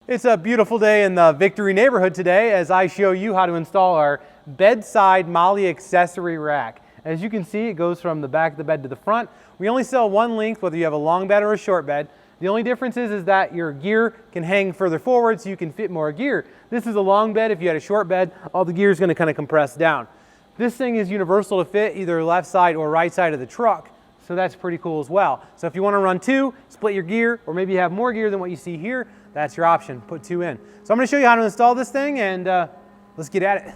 It's a beautiful day in the Victory neighborhood today as I show you how to install our Bed Side Molle accessory rack. As you can see, it goes from the back of the bed to the front. We only sell one length, whether you have a long bed or a short bed. The only difference is that your gear can hang further forward so you can fit more gear. This is a long bed. If you had a short bed, all the gear is going to kind of compress down. This thing is universal to fit either left side or right side of the truck. So that's pretty cool as well. So if you want to run two, split your gear, or maybe you have more gear than what you see here, that's your option. Put two in. So I'm going to show you how to install this thing, and let's get at it.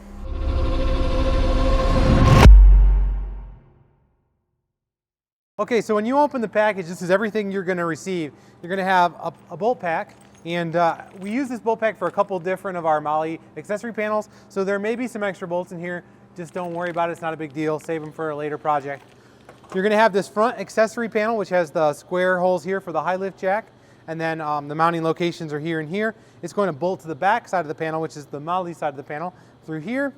Okay, so when you open the package, this is everything you're going to receive. You're going to have a bolt pack, and we use this bolt pack for a couple different of our Molle accessory panels. So there may be some extra bolts in here. Just don't worry about it. It's not a big deal. Save them for a later project. You're going to have this front accessory panel, which has the square holes here for the high lift jack. And then the mounting locations are here and here. It's going to bolt to the back side of the panel, which is the Molle side of the panel, through here.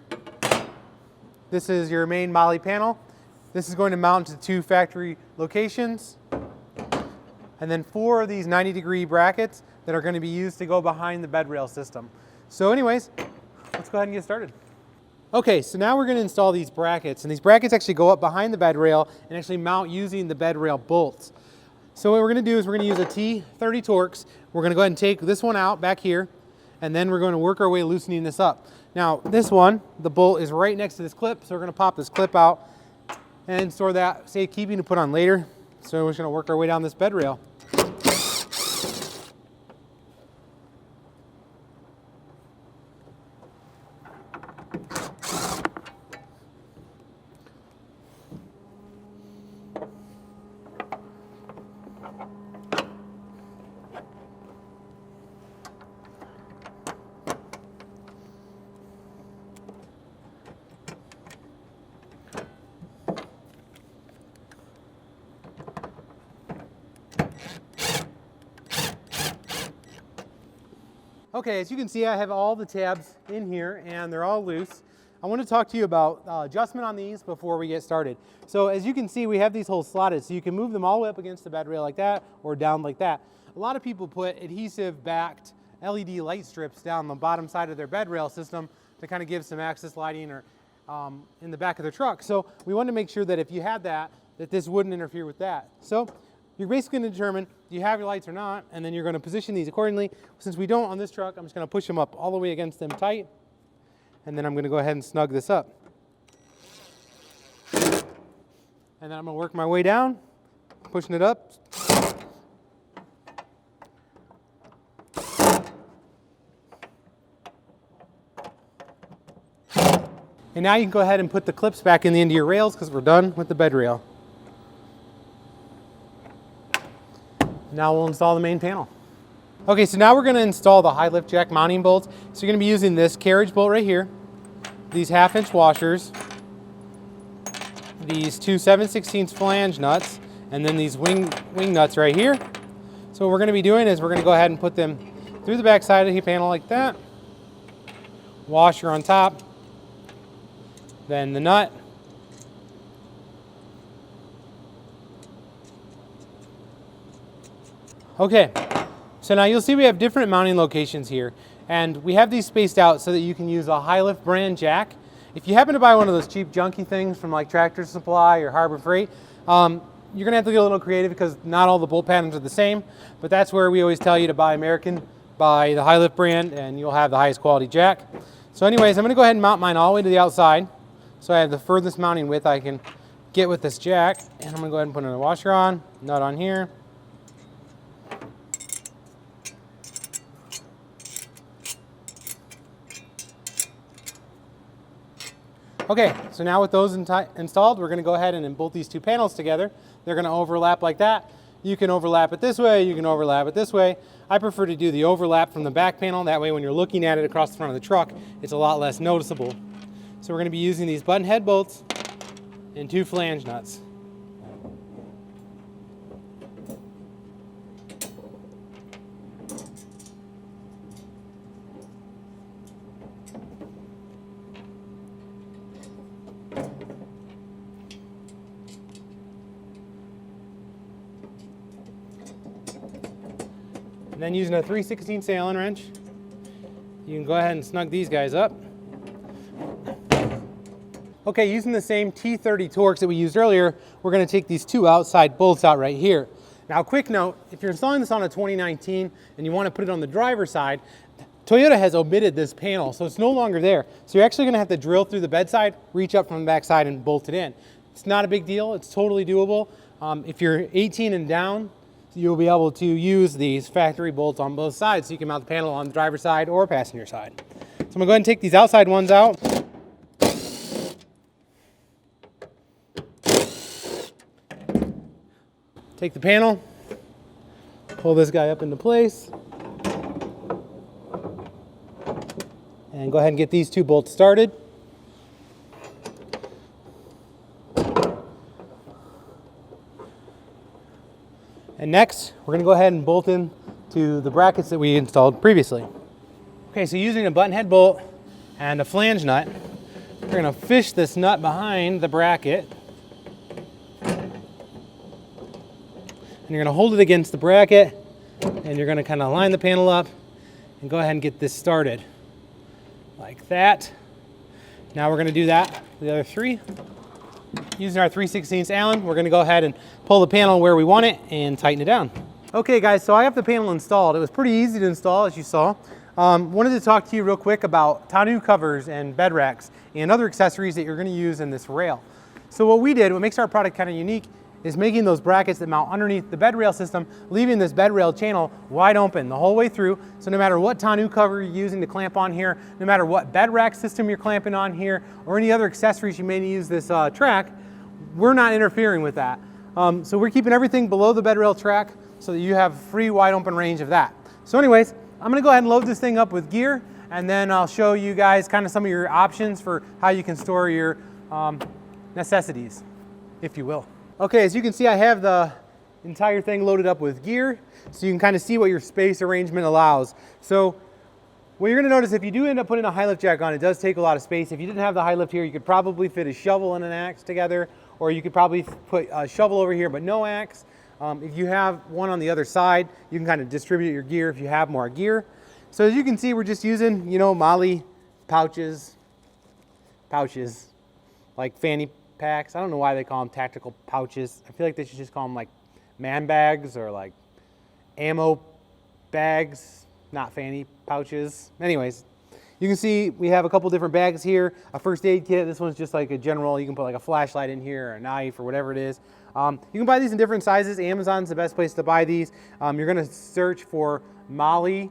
This is your main Molle panel. This is going to mount to two factory locations. And then four of these 90-degree brackets that are going to be used to go behind the bed rail system. So anyways, let's go ahead and get started. Okay, so now we're going to install these brackets. And these brackets actually go up behind the bed rail and actually mount using the bed rail bolts. So what we're going to do is we're going to use a T30 Torx. We're going to go ahead and take this one out back here, and then we're going to work our way loosening this up. Now this one, the bolt is right next to this clip, so we're going to pop this clip out and store that safekeeping to put on later. So we're just going to work our way down this bed rail. Okay, as you can see, I have all the tabs in here and they're all loose. I want to talk to you about adjustment on these before we get started. So as you can see, we have these holes slotted, so you can move them all the way up against the bed rail like that or down like that. A lot of people put adhesive backed LED light strips down the bottom side of their bed rail system to kind of give some access lighting or in the back of their truck. So we wanted to make sure that if you had that this wouldn't interfere with that. So you're basically going to determine do you have your lights or not, and then you're going to position these accordingly. Since we don't on this truck, I'm just going to push them up all the way against them tight, and then I'm going to go ahead and snug this up. And then I'm going to work my way down, pushing it up. And now you can go ahead and put the clips back in the end of your rails because we're done with the bed rail. Now we'll install the main panel. Okay, so now we're going to install the high lift jack mounting bolts. So you're going to be using this carriage bolt right here, these 1/2-inch washers, these two 7/16 flange nuts, and then these wing nuts right here. So what we're going to be doing is we're going to go ahead and put them through the back side of the panel like that. Washer on top, then the nut. Okay, so now you'll see we have different mounting locations here, and we have these spaced out so that you can use a high lift brand jack. If you happen to buy one of those cheap junky things from like Tractor Supply or Harbor Freight, you're gonna have to get a little creative because not all the bolt patterns are the same, but that's where we always tell you to buy American, buy the high lift brand, and you'll have the highest quality jack. So anyways, I'm gonna go ahead and mount mine all the way to the outside, so I have the furthest mounting width I can get with this jack, and I'm gonna go ahead and put another washer on, nut on here. Okay, so now with those installed, we're going to go ahead and bolt these two panels together. They're going to overlap like that. You can overlap it this way, you can overlap it this way. I prefer to do the overlap from the back panel. That way when you're looking at it across the front of the truck, it's a lot less noticeable. So we're going to be using these button head bolts and two flange nuts. And then using a 3/16 Allen wrench, You can go ahead and snug these guys up. Okay, using the same T30 Torx that we used earlier, we're going to take these two outside bolts out right here. Now, quick note, if you're installing this on a 2019 and you want to put it on the driver's side, Toyota has omitted this panel, so it's no longer there. So you're actually going to have to drill through the bedside, reach up from the back side and bolt it in. It's not a big deal. It's totally doable. If you're 18 and down, you'll be able to use these factory bolts on both sides, so you can mount the panel on the driver's side or passenger side. So I'm going to go ahead and take these outside ones out. Take the panel, pull this guy up into place, and go ahead and get these two bolts started. And next, we're going to go ahead and bolt in to the brackets that we installed previously. Okay, so using a button head bolt and a flange nut, we're going to fish this nut behind the bracket. And you're going to hold it against the bracket, and you're going to kind of line the panel up and go ahead and get this started like that. Now we're going to do that with the other three. Using our 3/16 Allen, we're going to go ahead and pull the panel where we want it and tighten it down. Okay guys, so I have the panel installed. It was pretty easy to install, as you saw. Wanted to talk to you real quick about tonneau covers and bed racks and other accessories that you're going to use in this rail. So what we did, what makes our product kind of unique, is making those brackets that mount underneath the bed rail system, leaving this bed rail channel wide open the whole way through. So no matter what tonneau cover you're using to clamp on here, no matter what bed rack system you're clamping on here, or any other accessories you may use this track, we're not interfering with that. So we're keeping everything below the bed rail track so that you have free wide open range of that. So anyways, I'm gonna go ahead and load this thing up with gear, and then I'll show you guys kind of some of your options for how you can store your necessities, if you will. Okay, as you can see, I have the entire thing loaded up with gear, so you can kind of see what your space arrangement allows. So what you're going to notice, if you do end up putting a high lift jack on, it does take a lot of space. If you didn't have the high lift here, you could probably fit a shovel and an axe together, or you could probably put a shovel over here but no axe. If you have one on the other side, you can kind of distribute your gear if you have more gear. So as you can see, we're just using, you know, Molle pouches, like fanny packs. I don't know why they call them tactical pouches. I feel like they should just call them like man bags or like ammo bags, not fanny pouches. Anyways, you can see we have a couple different bags here. A first aid kit. This one's just like a general. You can put like a flashlight in here, or a knife, or whatever it is. You can buy these in different sizes. Amazon's the best place to buy these. You're going to search for Molle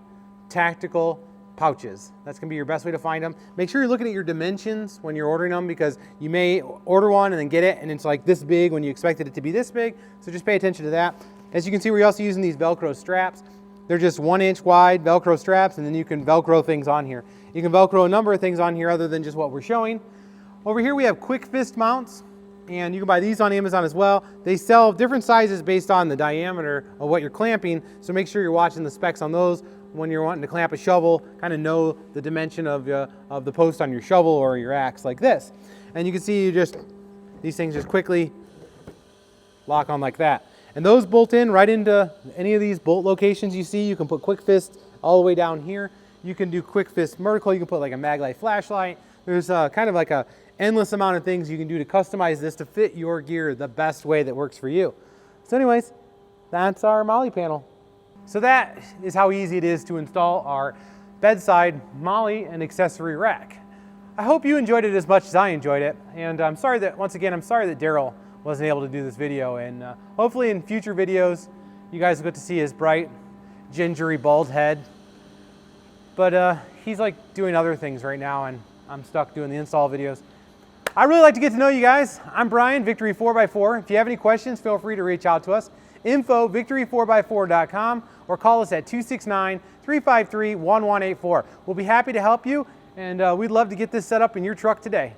tactical pouches. That's going to be your best way to find them. Make sure you're looking at your dimensions when you're ordering them, because you may order one and then get it and it's like this big when you expected it to be this big. So just pay attention to that. As you can see, we're also using these Velcro straps. They're just 1 inch wide Velcro straps, and then you can Velcro things on here. You can Velcro a number of things on here other than just what we're showing. Over here we have quick fist mounts, and you can buy these on Amazon as well. They sell different sizes based on the diameter of what you're clamping, so make sure you're watching the specs on those. When you're wanting to clamp a shovel, kind of know the dimension of the post on your shovel or your axe like this. And you can see these things just quickly lock on like that. And those bolt in right into any of these bolt locations you see. You can put quick fist all the way down here. You can do quick fist vertical. You can put like a maglite flashlight. There's kind of like a endless amount of things you can do to customize this to fit your gear the best way that works for you. So anyways, that's our Molle panel. So that is how easy it is to install our bedside Molle and accessory rack. I hope you enjoyed it as much as I enjoyed it, and I'm sorry that Daryl wasn't able to do this video, and hopefully in future videos you guys will get to see his bright, gingery, bald head. But he's like doing other things right now, and I'm stuck doing the install videos. I really like to get to know you guys. I'm Brian, Victory 4x4. If you have any questions, feel free to reach out to us. info@victory4x4.com, or call us at 269-353-1184. We'll be happy to help you, and we'd love to get this set up in your truck today.